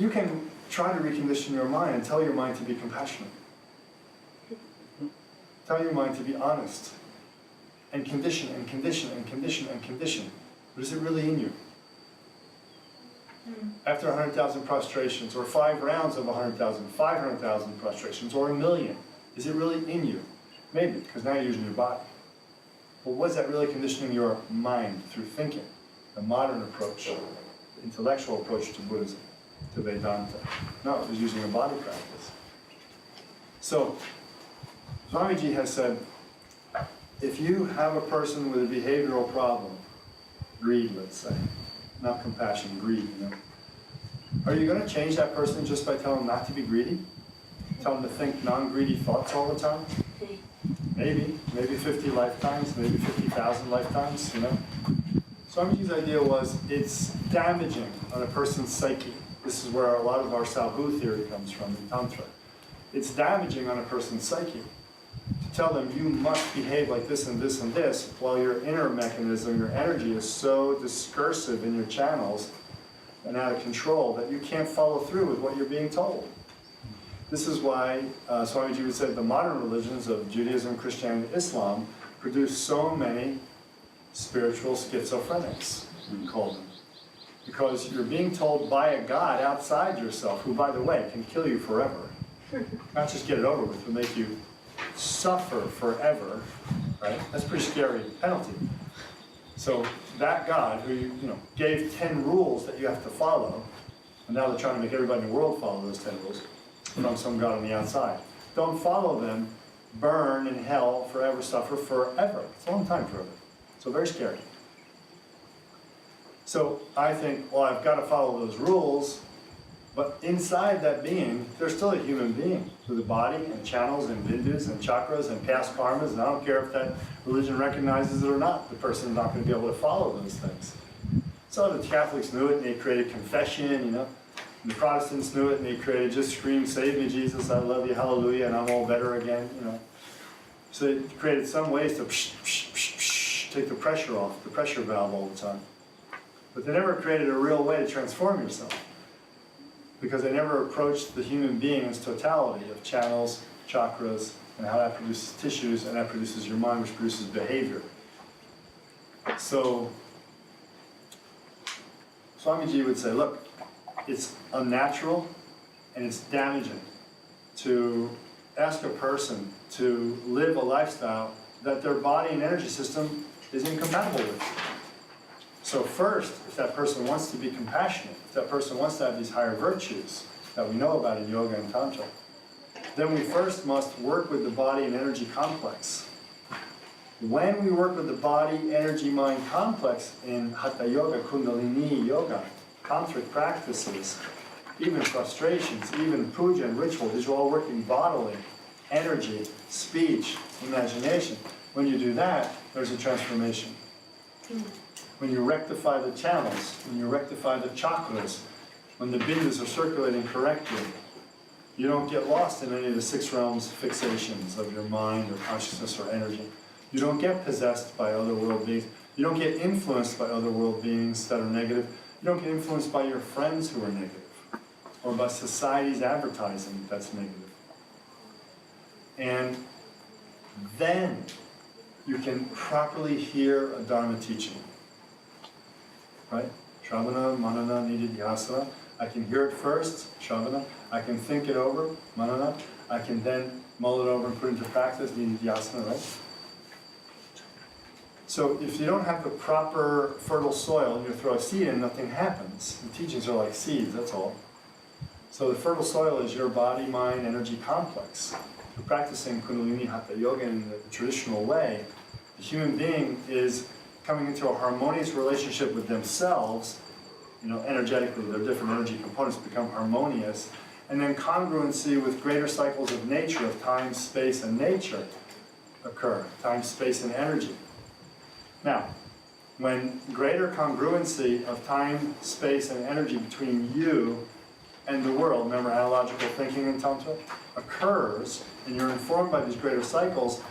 you can try to recondition your mind and tell your mind to be compassionate. Tell your mind to be honest. And condition and condition and condition and condition. But is it really in you? After 100,000 prostrations, or 5 rounds of 100,000, 500,000 prostrations, or 1,000,000, is it really in you? Maybe, because now you're using your body. But was that really conditioning your mind through thinking? The modern approach, the intellectual approach to Buddhism, to Vedanta. No, it was using a body practice. So, Swamiji has said, if you have a person with a behavioral problem, greed, let's say, not compassion, greed, you know, are you going to change that person just by telling them not to be greedy? Tell them to think non-greedy thoughts all the time? Maybe 50 lifetimes, maybe 50,000 lifetimes, you know? Swamiji's idea was it's damaging on a person's psyche. This is where a lot of our Salbu theory comes from in Tantra. It's damaging on a person's psyche to tell them you must behave like this and this and this, while your inner mechanism, your energy is so discursive in your channels and out of control that you can't follow through with what you're being told. This is why Swamiji would say the modern religions of Judaism, Christianity, Islam produce so many spiritual schizophrenics, we call them. Because you're being told by a God outside yourself, who, by the way, can kill you forever. Not just get it over with, but make you suffer forever, right? That's a pretty scary penalty. So that God, who gave 10 rules that you have to follow, and now they're trying to make everybody in the world follow those 10 rules from some God on the outside. Don't follow them, burn in hell forever, suffer forever. It's a long time forever. So very scary. So I think, well, I've got to follow those rules, but inside that being, there's still a human being with a body and channels and bindus and chakras and past karmas, and I don't care if that religion recognizes it or not, the person is not going to be able to follow those things. So the Catholics knew it, and they created confession, and the Protestants knew it, and they created just scream, save me, Jesus, I love you, hallelujah, and I'm all better again, So they created some ways to take the pressure off, the pressure valve all the time. But they never created a real way to transform yourself, because they never approached the human being in its totality of channels, chakras, and how that produces tissues, and that produces your mind, which produces behavior. So Swamiji would say, look, it's unnatural and it's damaging to ask a person to live a lifestyle that their body and energy system is incompatible with. So first, if that person wants to be compassionate, if that person wants to have these higher virtues that we know about in yoga and tantra, then we first must work with the body and energy complex. When we work with the body, energy, mind complex in Hatha Yoga, Kundalini Yoga, tantric practices, even frustrations, even puja and ritual, these are all working bodily, energy, speech, imagination. When you do that, there's a transformation. When you rectify the channels, when you rectify the chakras, when the bindus are circulating correctly, you don't get lost in any of the 6 realms fixations of your mind or consciousness or energy. You don't get possessed by other world beings. You don't get influenced by other world beings that are negative. You don't get influenced by your friends who are negative, or by society's advertising that's negative. And then you can properly hear a Dharma teaching. Right? Shravana, Manana, Nididhyasana. I can hear it first, Shravana. I can think it over, Manana. I can then mull it over and put it into practice, Nididhyasana, right? So if you don't have the proper fertile soil and you throw a seed in, nothing happens. The teachings are like seeds, that's all. So the fertile soil is your body, mind, energy complex. If you're practicing Kundalini Hatha Yoga in the traditional way, the human being is coming into a harmonious relationship with themselves, energetically, their different energy components become harmonious, and then congruency with greater cycles of nature, of time, space, and nature occur, time, space, and energy. Now, when greater congruency of time, space, and energy between you and the world, remember analogical thinking in Tantra, occurs, and you're informed by these greater cycles,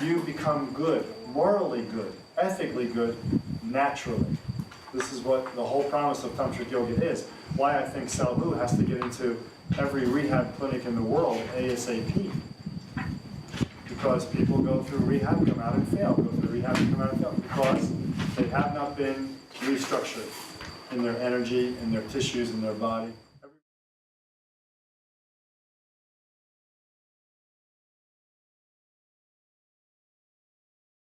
you become good, morally good, ethically good, naturally. This is what the whole promise of Tantric Yoga is. why I think Salhu has to get into every rehab clinic in the world ASAP. Because people go through rehab, come out and fail, go through rehab, come out and fail, because they have not been restructured in their energy, in their tissues, in their body.